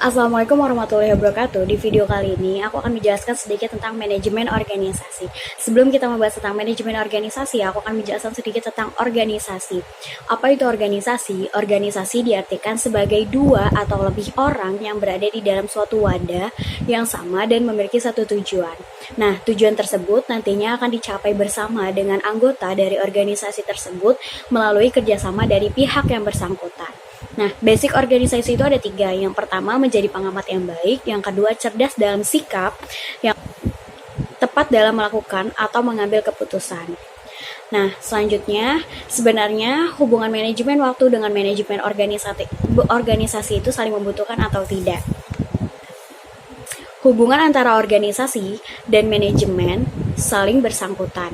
Assalamualaikum warahmatullahi wabarakatuh. Di video kali ini aku akan menjelaskan sedikit tentang manajemen organisasi. Sebelum kita membahas tentang manajemen organisasi, aku akan menjelaskan sedikit tentang organisasi. Apa itu organisasi? Organisasi diartikan sebagai dua atau lebih orang yang berada di dalam suatu wadah yang sama dan memiliki satu tujuan. Nah, tujuan tersebut nantinya akan dicapai bersama dengan anggota dari organisasi tersebut melalui kerjasama dari pihak yang bersangkutan. Nah, basic organisasi itu ada 3. Yang pertama, menjadi pengamat yang baik. Yang kedua, cerdas dalam sikap. Yang tepat dalam melakukan atau mengambil keputusan. Nah, selanjutnya, sebenarnya hubungan manajemen waktu dengan manajemen organisasi itu saling membutuhkan atau tidak. Hubungan antara organisasi dan manajemen saling bersangkutan.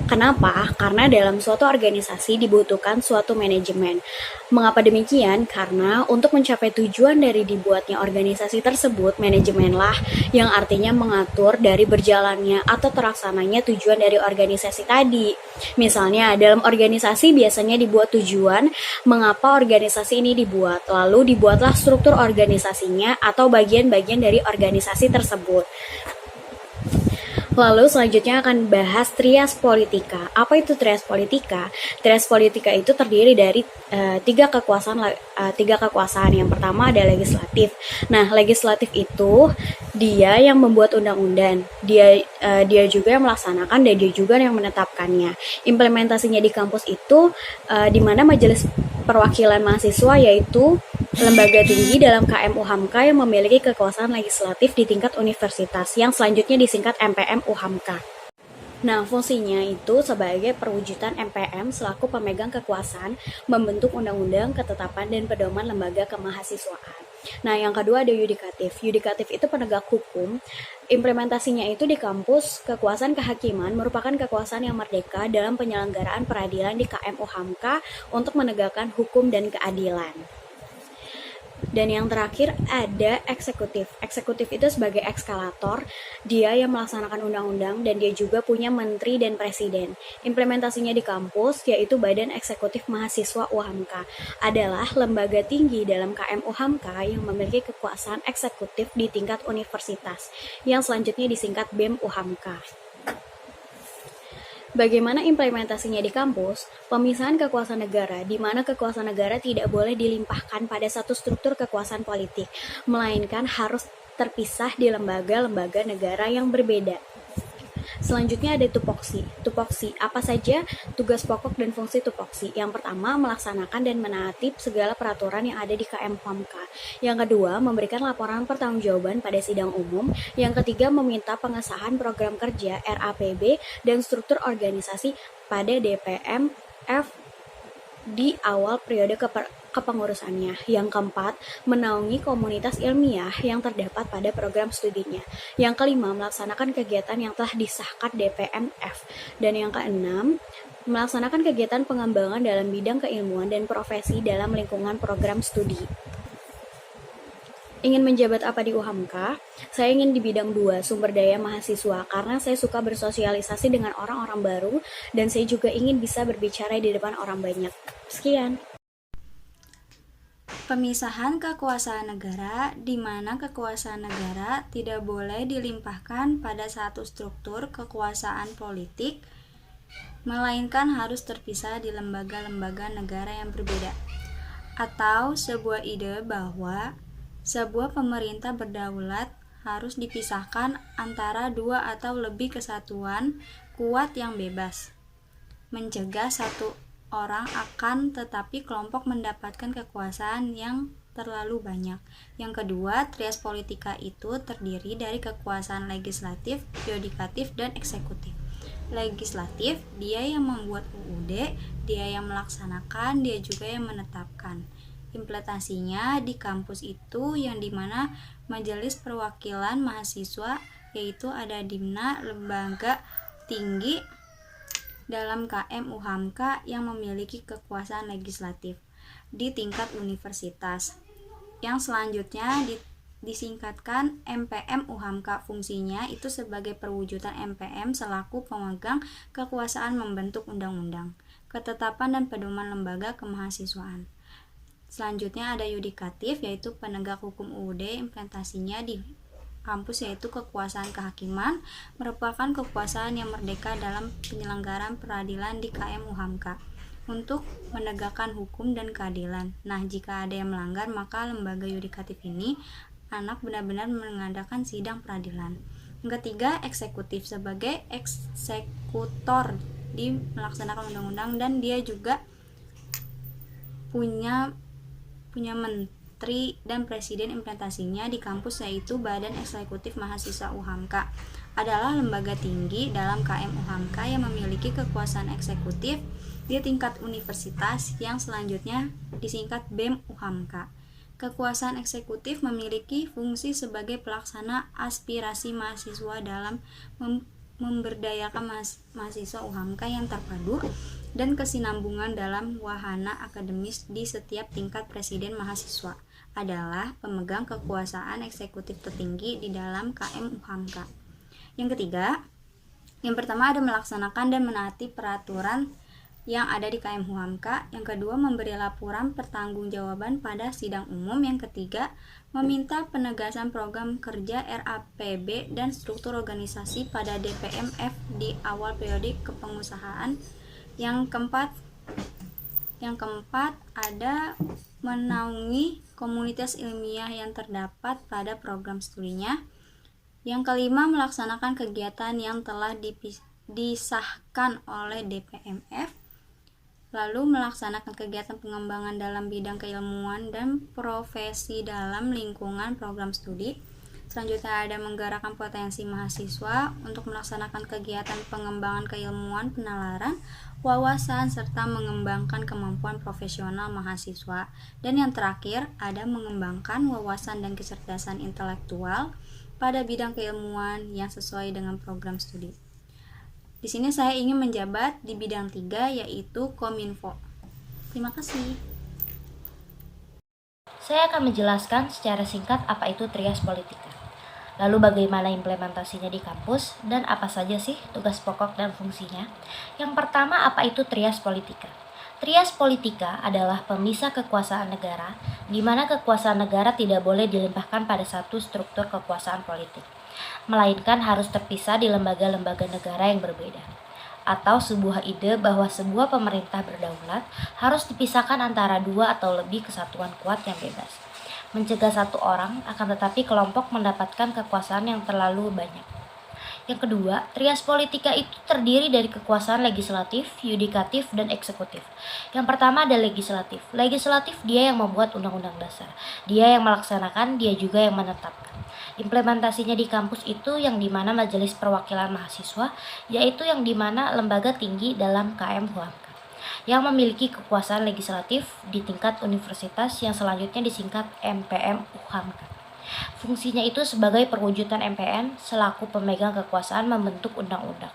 Kenapa? Karena dalam suatu organisasi dibutuhkan suatu manajemen. Mengapa demikian? Karena untuk mencapai tujuan dari dibuatnya organisasi tersebut, manajemenlah yang artinya mengatur dari berjalannya atau terlaksananya tujuan dari organisasi tadi. Misalnya, dalam organisasi biasanya dibuat tujuan mengapa organisasi ini dibuat, lalu dibuatlah struktur organisasinya atau bagian-bagian dari organisasi tersebut. Lalu selanjutnya akan bahas trias politika. Apa itu trias politika? Trias politika itu terdiri dari tiga kekuasaan. Yang pertama ada legislatif. Nah, legislatif itu dia yang membuat undang-undang. Dia juga yang melaksanakan dan dia juga yang menetapkannya. Implementasinya di kampus itu di mana majelis perwakilan mahasiswa yaitu lembaga tinggi dalam KM UHAMKA yang memiliki kekuasaan legislatif di tingkat universitas yang selanjutnya disingkat MPM UHAMKA. Nah, fungsinya itu sebagai perwujudan MPM selaku pemegang kekuasaan membentuk undang-undang, ketetapan, dan pedoman lembaga kemahasiswaan. Nah, yang kedua ada yudikatif. Yudikatif itu penegak hukum. Implementasinya itu di kampus, kekuasaan kehakiman merupakan kekuasaan yang merdeka dalam penyelenggaraan peradilan di KM UHAMKA untuk menegakkan hukum dan keadilan. Dan yang terakhir ada eksekutif. Eksekutif itu sebagai ekskalator, dia yang melaksanakan undang-undang dan dia juga punya menteri dan presiden. Implementasinya di kampus yaitu Badan Eksekutif Mahasiswa UHAMKA adalah lembaga tinggi dalam KM UHAMKA yang memiliki kekuasaan eksekutif di tingkat universitas yang selanjutnya disingkat BEM UHAMKA. Bagaimana implementasinya di kampus? Pemisahan kekuasaan negara, di mana kekuasaan negara tidak boleh dilimpahkan pada satu struktur kekuasaan politik, melainkan harus terpisah di lembaga-lembaga negara yang berbeda. Selanjutnya ada tupoksi. Tupoksi, apa saja tugas pokok dan fungsi tupoksi? Yang pertama, melaksanakan dan menaati segala peraturan yang ada di KM UHAMKA. Yang kedua, memberikan laporan pertanggungjawaban pada sidang umum. Yang ketiga, meminta pengesahan program kerja RAPB dan struktur organisasi pada DPM F di awal periode kepengurusannya. Yang keempat, menaungi komunitas ilmiah yang terdapat pada program studinya. Yang kelima, melaksanakan kegiatan yang telah disahkan DPMF. Dan yang keenam, melaksanakan kegiatan pengembangan dalam bidang keilmuan dan profesi dalam lingkungan program studi. Ingin menjabat apa di UHAMKA? Saya ingin di bidang 2, sumber daya mahasiswa, karena saya suka bersosialisasi dengan orang-orang baru, dan saya juga ingin bisa berbicara di depan orang banyak. Sekian. Pemisahan kekuasaan negara, di mana kekuasaan negara tidak boleh dilimpahkan pada satu struktur kekuasaan politik, melainkan harus terpisah di lembaga-lembaga negara yang berbeda. Atau sebuah ide bahwa sebuah pemerintah berdaulat harus dipisahkan antara dua atau lebih kesatuan kuat yang bebas, mencegah satu orang akan tetapi kelompok mendapatkan kekuasaan yang terlalu banyak. Yang kedua, trias politika itu terdiri dari kekuasaan legislatif, yudikatif, dan eksekutif. Legislatif, dia yang membuat UUD, dia yang melaksanakan, dia juga yang menetapkan. Implementasinya di kampus itu yang dimana majelis perwakilan mahasiswa yaitu ada DIMNA, lembaga tinggi dalam KM UHAMKA yang memiliki kekuasaan legislatif di tingkat universitas. Yang selanjutnya disingkatkan MPM UHAMKA, fungsinya itu sebagai perwujudan MPM selaku pemegang kekuasaan membentuk undang-undang, ketetapan dan pedoman lembaga kemahasiswaan. Selanjutnya ada yudikatif, yaitu penegak hukum UUD. Implementasinya di kampus yaitu kekuasaan kehakiman, merupakan kekuasaan yang merdeka dalam penyelenggaraan peradilan di KM UHAMKA untuk menegakkan hukum dan keadilan. Nah, jika ada yang melanggar, maka lembaga yudikatif ini benar-benar mengadakan sidang peradilan. Yang ketiga, eksekutif, sebagai eksekutor di melaksanakan undang-undang, dan dia juga punya menteri dan presiden. Implementasinya di kampus yaitu Badan Eksekutif Mahasiswa UHAMKA, adalah lembaga tinggi dalam KM UHAMKA yang memiliki kekuasaan eksekutif di tingkat universitas yang selanjutnya disingkat BEM UHAMKA. Kekuasaan eksekutif memiliki fungsi sebagai pelaksana aspirasi mahasiswa dalam memberdayakan mahasiswa UHAMKA yang terpadu dan kesinambungan dalam wahana akademis di setiap tingkat. Presiden mahasiswa adalah pemegang kekuasaan eksekutif tertinggi di dalam KM UHAMKA. Yang ketiga, yang pertama ada melaksanakan dan menaati peraturan yang ada di KM UHAMKA. Yang kedua, memberi laporan pertanggungjawaban pada sidang umum. Yang ketiga, meminta penegasan program kerja RAPB dan struktur organisasi pada DPMF di awal periode kepengusahaan. Yang keempat ada menaungi komunitas ilmiah yang terdapat pada program studinya. Yang kelima, melaksanakan kegiatan yang telah disahkan oleh DPMF. Lalu melaksanakan kegiatan pengembangan dalam bidang keilmuan dan profesi dalam lingkungan program studi. Selanjutnya ada menggerakkan potensi mahasiswa untuk melaksanakan kegiatan pengembangan keilmuan, penalaran, wawasan, serta mengembangkan kemampuan profesional mahasiswa. Dan yang terakhir ada mengembangkan wawasan dan kecerdasan intelektual pada bidang keilmuan yang sesuai dengan program studi. Di sini saya ingin menjabat di bidang 3, yaitu Kominfo. Terima kasih. Saya akan menjelaskan secara singkat apa itu trias politika. Lalu bagaimana implementasinya di kampus dan apa saja sih tugas pokok dan fungsinya. Yang pertama, apa itu trias politika? Trias politika adalah pemisah kekuasaan negara, di mana kekuasaan negara tidak boleh dilimpahkan pada satu struktur kekuasaan politik, melainkan harus terpisah di lembaga-lembaga negara yang berbeda. Atau sebuah ide bahwa sebuah pemerintah berdaulat harus dipisahkan antara dua atau lebih kesatuan kuat yang bebas, mencegah satu orang akan tetapi kelompok mendapatkan kekuasaan yang terlalu banyak. Yang kedua, trias politika itu terdiri dari kekuasaan legislatif, yudikatif, dan eksekutif. Yang pertama ada legislatif. Legislatif dia yang membuat undang-undang dasar. Dia yang melaksanakan, dia juga yang menetapkan. Implementasinya di kampus itu yang dimana Majelis Perwakilan Mahasiswa, yaitu yang dimana lembaga tinggi dalam KM UHAMKA, yang memiliki kekuasaan legislatif di tingkat universitas yang selanjutnya disingkat MPM UHAMKA. Fungsinya itu sebagai perwujudan MPN selaku pemegang kekuasaan membentuk undang-undang,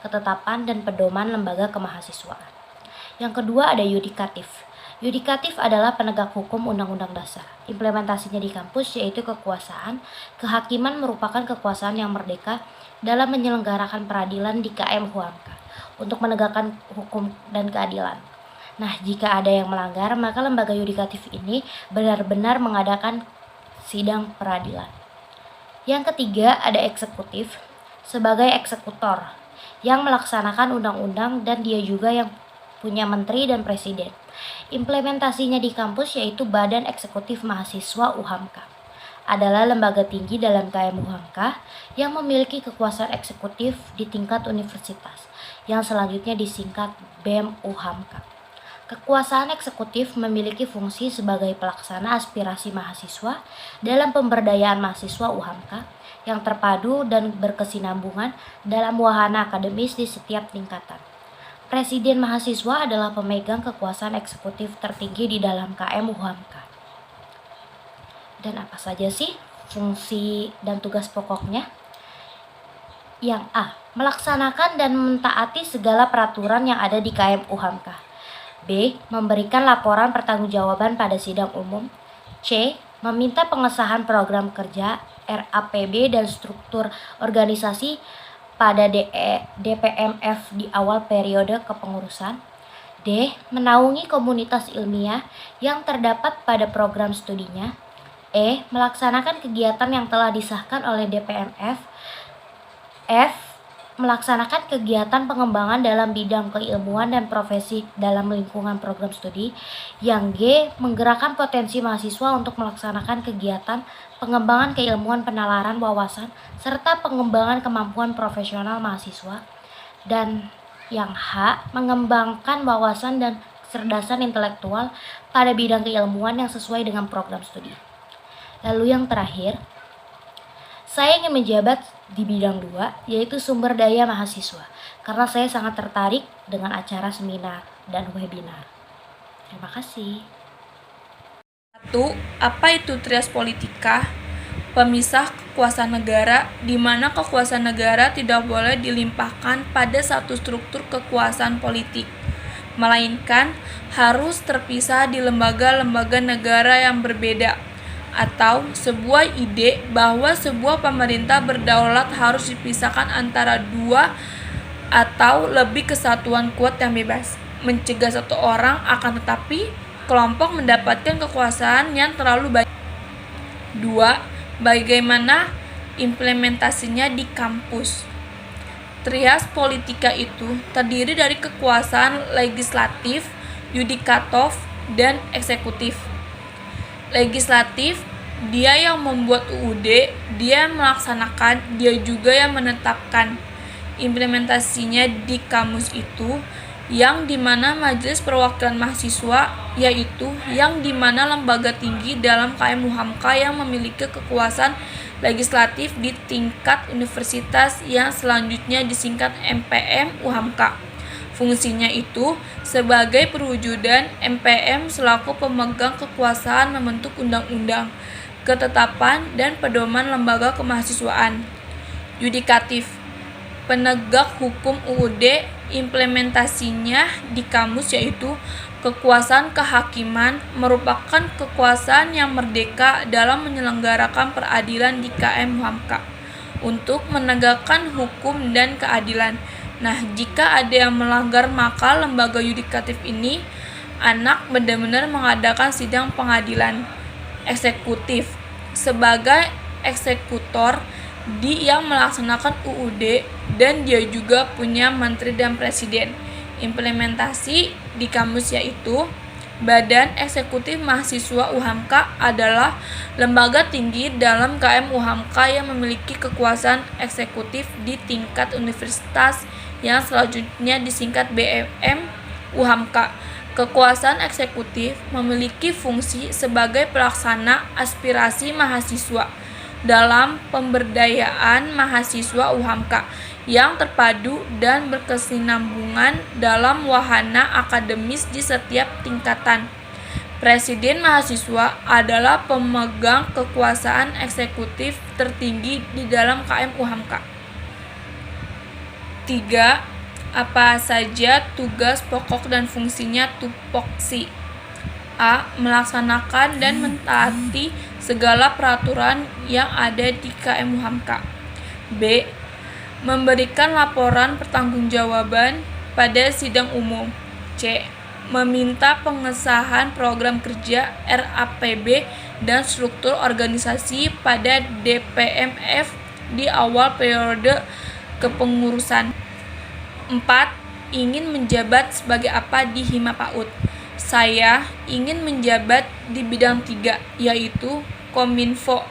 ketetapan dan pedoman lembaga kemahasiswaan. Yang kedua ada yudikatif. Yudikatif adalah penegak hukum undang-undang dasar. Implementasinya di kampus yaitu kekuasaan kehakiman merupakan kekuasaan yang merdeka dalam menyelenggarakan peradilan di KM UHAMKA untuk menegakkan hukum dan keadilan. Nah, jika ada yang melanggar, maka lembaga yudikatif ini benar-benar mengadakan sidang peradilan. Yang ketiga ada eksekutif sebagai eksekutor yang melaksanakan undang-undang dan dia juga yang punya menteri dan presiden. Implementasinya di kampus yaitu Badan Eksekutif Mahasiswa UHAMKA, adalah lembaga tinggi dalam KM UHAMKA yang memiliki kekuasaan eksekutif di tingkat universitas yang selanjutnya disingkat BEM UHAMKA. Kekuasaan eksekutif memiliki fungsi sebagai pelaksana aspirasi mahasiswa dalam pemberdayaan mahasiswa UHAMKA yang terpadu dan berkesinambungan dalam wahana akademis di setiap tingkatan. Presiden mahasiswa adalah pemegang kekuasaan eksekutif tertinggi di dalam KM UHAMKA. Dan apa saja sih fungsi dan tugas pokoknya? Yang A. Melaksanakan dan mentaati segala peraturan yang ada di KM UHAMKA. B. Memberikan laporan pertanggungjawaban pada sidang umum. C. Meminta pengesahan program kerja RAPB dan struktur organisasi pada DPMF di awal periode kepengurusan. D. Menaungi komunitas ilmiah yang terdapat pada program studinya. E. Melaksanakan kegiatan yang telah disahkan oleh DPMF. F. Melaksanakan kegiatan pengembangan dalam bidang keilmuan dan profesi dalam lingkungan program studi. Yang G. Menggerakkan potensi mahasiswa untuk melaksanakan kegiatan pengembangan keilmuan, penalaran wawasan, serta pengembangan kemampuan profesional mahasiswa. Dan yang H. Mengembangkan wawasan dan kecerdasan intelektual pada bidang keilmuan yang sesuai dengan program studi. Lalu yang terakhir, saya ingin menjabat di bidang 2, yaitu sumber daya mahasiswa, karena saya sangat tertarik dengan acara seminar dan webinar. Terima kasih. 1. Apa itu trias politika? Pemisah kekuasaan negara, di mana kekuasaan negara tidak boleh dilimpahkan pada satu struktur kekuasaan politik, melainkan harus terpisah di lembaga-lembaga negara yang berbeda, atau sebuah ide bahwa sebuah pemerintah berdaulat harus dipisahkan antara dua atau lebih kesatuan kuat yang bebas, mencegah satu orang akan tetapi kelompok mendapatkan kekuasaan yang terlalu banyak. 2. Bagaimana implementasinya di kampus? Trias politika itu terdiri dari kekuasaan legislatif, yudikatif, dan eksekutif. Legislatif, dia yang membuat UUD, dia yang melaksanakan, dia juga yang menetapkan. Implementasinya di kampus itu yang dimana Majelis Perwakilan Mahasiswa, yaitu yang dimana lembaga tinggi dalam KM UHAMKA yang memiliki kekuasaan legislatif di tingkat universitas yang selanjutnya disingkat MPM UHAMKA. Fungsinya itu sebagai perwujudan MPM selaku pemegang kekuasaan membentuk undang-undang, ketetapan, dan pedoman lembaga kemahasiswaan. Yudikatif, penegak hukum UUD, implementasinya di kamus yaitu kekuasaan kehakiman merupakan kekuasaan yang merdeka dalam menyelenggarakan peradilan di KM UHAMKA untuk menegakkan hukum dan keadilan. Nah, jika ada yang melanggar maka lembaga yudikatif ini benar-benar mengadakan sidang pengadilan. Eksekutif, sebagai eksekutor yang melaksanakan UUD dan dia juga punya menteri dan presiden. Implementasi di kampus yaitu Badan Eksekutif Mahasiswa UHAMKA adalah lembaga tinggi dalam KM UHAMKA yang memiliki kekuasaan eksekutif di tingkat universitas yang selanjutnya disingkat BEM UHAMKA. Kekuasaan eksekutif memiliki fungsi sebagai pelaksana aspirasi mahasiswa dalam pemberdayaan mahasiswa UHAMKA yang terpadu dan berkesinambungan dalam wahana akademis di setiap tingkatan. Presiden mahasiswa adalah pemegang kekuasaan eksekutif tertinggi di dalam KM UHAMKA. 3. Apa saja tugas pokok dan fungsinya tupoksi? A. Melaksanakan dan mentaati segala peraturan yang ada di KM UHAMKA. B. Memberikan laporan pertanggungjawaban pada sidang umum. C. Meminta pengesahan program kerja RAPB dan struktur organisasi pada DPMF di awal periode kepengurusan. 4. Ingin menjabat sebagai apa di Hima PAUD? Saya ingin menjabat di bidang 3, yaitu Kominfo,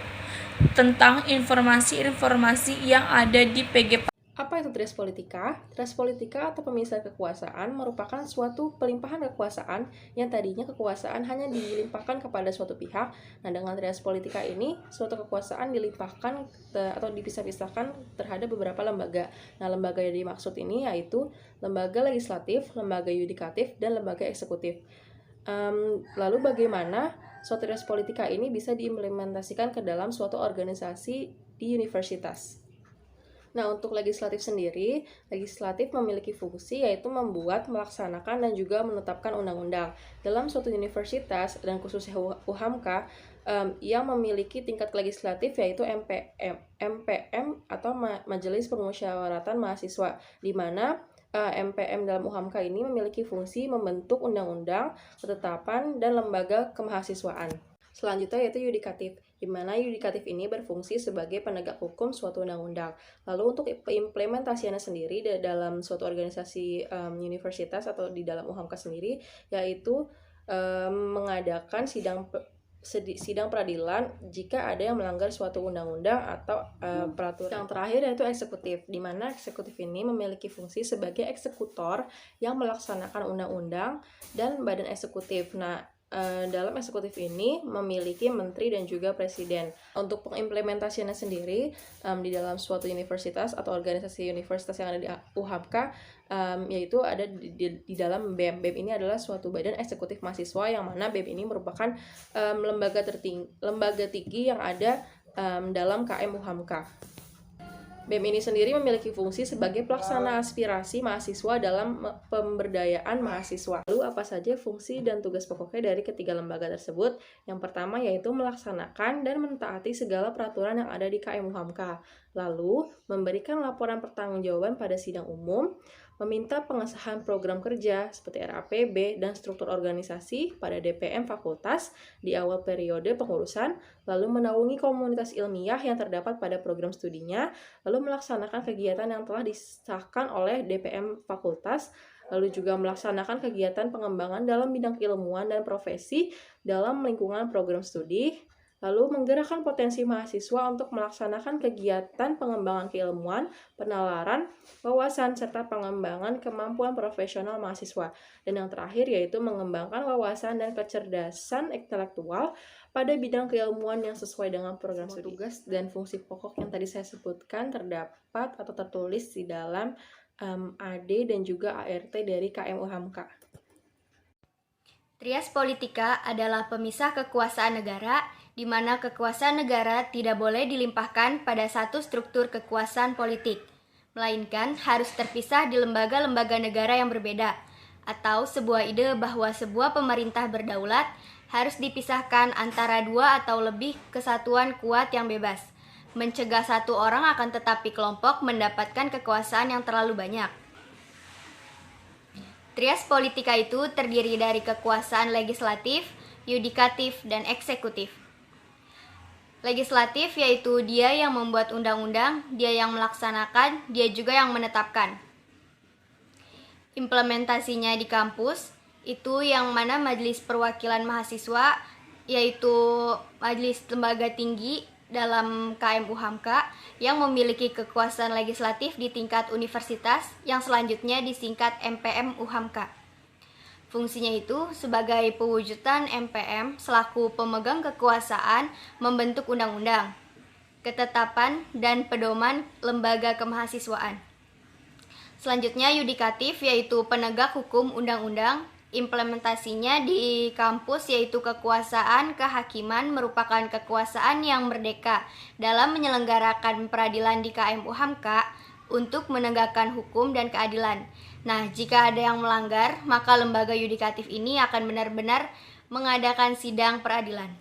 tentang informasi-informasi yang ada di PG. Apa itu trias politika? Trias politika atau pemisah kekuasaan merupakan suatu pelimpahan kekuasaan yang tadinya kekuasaan hanya dilimpahkan kepada suatu pihak. Nah, dengan trias politika ini, suatu kekuasaan dilimpahkan atau dipisah-pisahkan terhadap beberapa lembaga. Nah, lembaga yang dimaksud ini yaitu lembaga legislatif, lembaga yudikatif, dan lembaga eksekutif. Lalu bagaimana suatu trias politika ini bisa diimplementasikan ke dalam suatu organisasi di universitas? Nah, untuk legislatif sendiri, legislatif memiliki fungsi yaitu membuat, melaksanakan, dan juga menetapkan undang-undang. Dalam suatu universitas, dan khususnya UHAMKA, yang memiliki tingkat legislatif yaitu MPM atau Majelis Permusyawaratan Mahasiswa, di mana MPM dalam UHAMKA ini memiliki fungsi membentuk undang-undang, ketetapan, dan lembaga kemahasiswaan. Selanjutnya yaitu yudikatif, di mana yudikatif ini berfungsi sebagai penegak hukum suatu undang-undang. Lalu untuk implementasinya sendiri dalam suatu organisasi universitas atau di dalam UHAMKA sendiri, yaitu mengadakan sidang peradilan jika ada yang melanggar suatu undang-undang atau peraturan. Yang terakhir yaitu eksekutif, di mana eksekutif ini memiliki fungsi sebagai eksekutor yang melaksanakan undang-undang dan badan eksekutif. Nah, dalam eksekutif ini memiliki menteri dan juga presiden. Untuk pengimplementasiannya sendiri di dalam suatu universitas atau organisasi universitas yang ada di UHAMKA, yaitu ada di dalam BEM. BEM ini adalah suatu badan eksekutif mahasiswa, yang mana BEM ini merupakan lembaga tinggi yang ada dalam KM UHAMKA. BEM ini sendiri memiliki fungsi sebagai pelaksana aspirasi mahasiswa dalam pemberdayaan mahasiswa. Lalu apa saja fungsi dan tugas pokoknya dari ketiga lembaga tersebut? Yang pertama yaitu melaksanakan dan mentaati segala peraturan yang ada di KM UHAMKA. Lalu memberikan laporan pertanggungjawaban pada sidang umum, meminta pengesahan program kerja seperti RAPB dan struktur organisasi pada DPM fakultas di awal periode pengurusan, lalu menaungi komunitas ilmiah yang terdapat pada program studinya, lalu melaksanakan kegiatan yang telah disahkan oleh DPM fakultas, lalu juga melaksanakan kegiatan pengembangan dalam bidang keilmuan dan profesi dalam lingkungan program studi, lalu menggerakkan potensi mahasiswa untuk melaksanakan kegiatan pengembangan keilmuan, penalaran, wawasan, serta pengembangan kemampuan profesional mahasiswa. Dan yang terakhir yaitu mengembangkan wawasan dan kecerdasan intelektual pada bidang keilmuan yang sesuai dengan program studi. Tugas dan fungsi pokok yang tadi saya sebutkan terdapat atau tertulis di dalam AD dan juga ART dari KM UHAMKA. Trias politika adalah pemisah kekuasaan negara, di mana kekuasaan negara tidak boleh dilimpahkan pada satu struktur kekuasaan politik, melainkan harus terpisah di lembaga-lembaga negara yang berbeda, atau sebuah ide bahwa sebuah pemerintah berdaulat harus dipisahkan antara dua atau lebih kesatuan kuat yang bebas, mencegah satu orang akan tetapi kelompok mendapatkan kekuasaan yang terlalu banyak. Trias politika itu terdiri dari kekuasaan legislatif, yudikatif, dan eksekutif. Legislatif yaitu dia yang membuat undang-undang, dia yang melaksanakan, dia juga yang menetapkan. Implementasinya di kampus, itu yang mana majelis perwakilan mahasiswa, yaitu majelis lembaga tinggi dalam KM UHAMKA yang memiliki kekuasaan legislatif di tingkat universitas yang selanjutnya disingkat MPM UHAMKA. Fungsinya itu sebagai pewujudan MPM selaku pemegang kekuasaan membentuk undang-undang, ketetapan, dan pedoman lembaga kemahasiswaan. Selanjutnya yudikatif yaitu penegak hukum undang-undang. Implementasinya di kampus yaitu kekuasaan kehakiman merupakan kekuasaan yang merdeka dalam menyelenggarakan peradilan di KM UHAMKA untuk menegakkan hukum dan keadilan. Nah, jika ada yang melanggar, maka lembaga yudikatif ini akan benar-benar mengadakan sidang peradilan.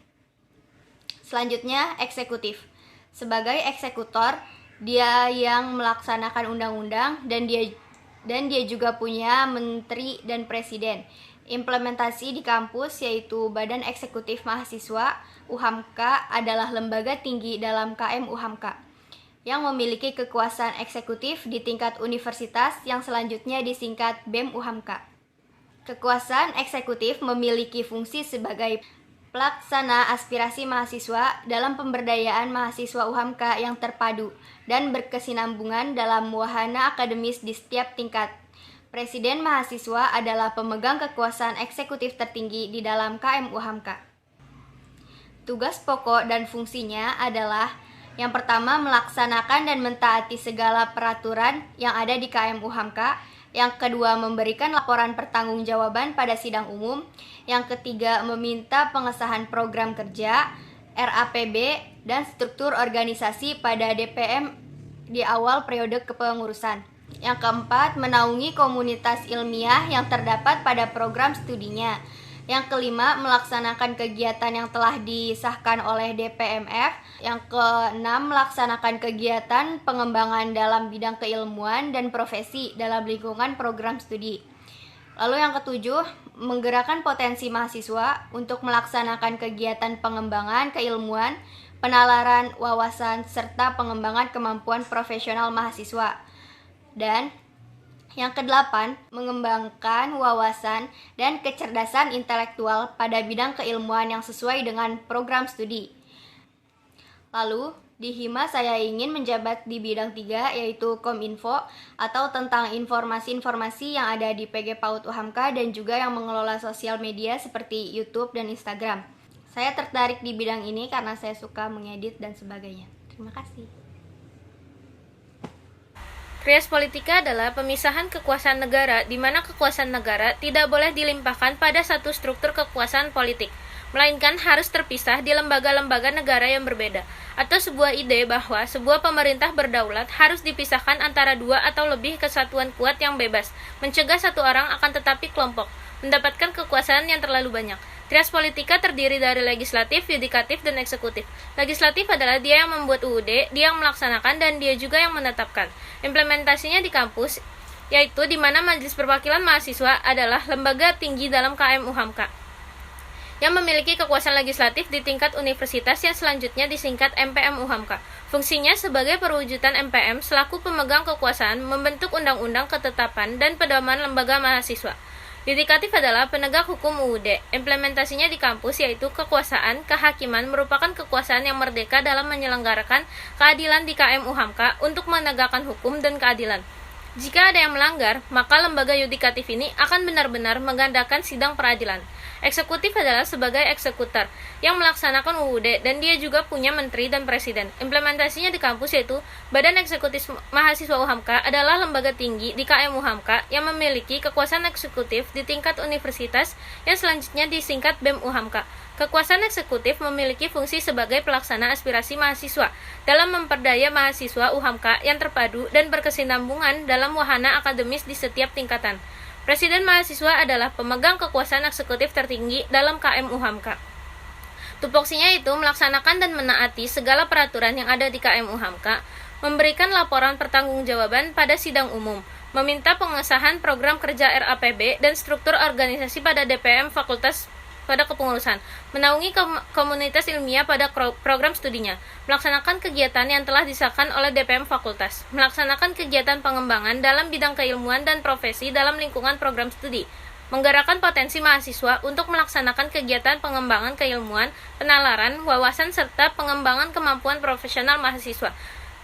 Selanjutnya, eksekutif. Sebagai eksekutor, dia yang melaksanakan undang-undang dan dia juga punya menteri dan presiden. Implementasi di kampus yaitu Badan Eksekutif Mahasiswa UHAMKA adalah lembaga tinggi dalam KM UHAMKA yang memiliki kekuasaan eksekutif di tingkat universitas yang selanjutnya disingkat BEM UHAMKA. Kekuasaan eksekutif memiliki fungsi sebagai pelaksana aspirasi mahasiswa dalam pemberdayaan mahasiswa UHAMKA yang terpadu dan berkesinambungan dalam wahana akademis di setiap tingkat. Presiden mahasiswa adalah pemegang kekuasaan eksekutif tertinggi di dalam KM UHAMKA. Tugas pokok dan fungsinya adalah yang pertama melaksanakan dan mentaati segala peraturan yang ada di KM UHAMKA. Yang kedua, memberikan laporan pertanggungjawaban pada sidang umum. Yang ketiga, meminta pengesahan program kerja, RAPB, dan struktur organisasi pada DPM di awal periode kepengurusan. Yang keempat, menaungi komunitas ilmiah yang terdapat pada program studinya. Yang kelima, melaksanakan kegiatan yang telah disahkan oleh DPMF. Yang keenam, melaksanakan kegiatan pengembangan dalam bidang keilmuan dan profesi dalam lingkungan program studi. Lalu yang ketujuh, menggerakkan potensi mahasiswa untuk melaksanakan kegiatan pengembangan keilmuan, penalaran wawasan, serta pengembangan kemampuan profesional mahasiswa. Dan yang kedelapan, mengembangkan wawasan dan kecerdasan intelektual pada bidang keilmuan yang sesuai dengan program studi. Lalu, di Hima saya ingin menjabat di bidang 3, yaitu Kominfo, atau tentang informasi-informasi yang ada di PG PAUD UHAMKA dan juga yang mengelola sosial media seperti YouTube dan Instagram. Saya tertarik di bidang ini karena saya suka mengedit dan sebagainya. Terima kasih. Trias politika adalah pemisahan kekuasaan negara di mana kekuasaan negara tidak boleh dilimpahkan pada satu struktur kekuasaan politik, melainkan harus terpisah di lembaga-lembaga negara yang berbeda, atau sebuah ide bahwa sebuah pemerintah berdaulat harus dipisahkan antara dua atau lebih kesatuan kuat yang bebas, mencegah satu orang akan tetapi kelompok mendapatkan kekuasaan yang terlalu banyak. Trias politika terdiri dari legislatif, yudikatif, dan eksekutif. Legislatif adalah dia yang membuat UUD, dia yang melaksanakan, dan dia juga yang menetapkan. Implementasinya di kampus, yaitu di mana Majelis Perwakilan Mahasiswa adalah lembaga tinggi dalam KM UHAMKA, yang memiliki kekuasaan legislatif di tingkat universitas yang selanjutnya disingkat MPM UHAMKA. Fungsinya sebagai perwujudan MPM selaku pemegang kekuasaan membentuk undang-undang, ketetapan, dan pedoman lembaga mahasiswa. Yudikatif adalah penegak hukum UUD. Implementasinya di kampus yaitu kekuasaan, kehakiman merupakan kekuasaan yang merdeka dalam menyelenggarakan keadilan di KM UHAMKA untuk menegakkan hukum dan keadilan. Jika ada yang melanggar, maka lembaga yudikatif ini akan benar-benar mengadakan sidang peradilan. Eksekutif adalah sebagai eksekutor yang melaksanakan UUD dan dia juga punya menteri dan presiden. Implementasinya di kampus yaitu Badan Eksekutif Mahasiswa UHAMKA adalah lembaga tinggi di KM UHAMKA yang memiliki kekuasaan eksekutif di tingkat universitas yang selanjutnya disingkat BEM UHAMKA. Kekuasaan eksekutif memiliki fungsi sebagai pelaksana aspirasi mahasiswa dalam memperdaya mahasiswa UHAMKA yang terpadu dan berkesinambungan dalam wahana akademis di setiap tingkatan. Presiden mahasiswa adalah pemegang kekuasaan eksekutif tertinggi dalam KM UHAMKA. Tupoksinya itu melaksanakan dan menaati segala peraturan yang ada di KM UHAMKA, memberikan laporan pertanggungjawaban pada sidang umum, meminta pengesahan program kerja RAPB dan struktur organisasi pada DPM fakultas pada kepengurusan, menaungi komunitas ilmiah pada program studinya, melaksanakan kegiatan yang telah disahkan oleh DPM fakultas, melaksanakan kegiatan pengembangan dalam bidang keilmuan dan profesi dalam lingkungan program studi, menggerakkan potensi mahasiswa untuk melaksanakan kegiatan pengembangan keilmuan, penalaran, wawasan, serta pengembangan kemampuan profesional mahasiswa.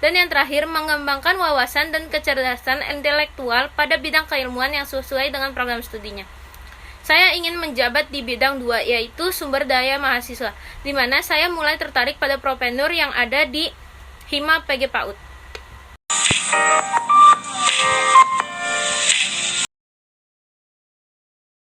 Dan yang terakhir, mengembangkan wawasan dan kecerdasan intelektual pada bidang keilmuan yang sesuai dengan program studinya. Saya ingin menjabat di bidang 2, yaitu sumber daya mahasiswa, di mana saya mulai tertarik pada propenur yang ada di Hima PG PAUD.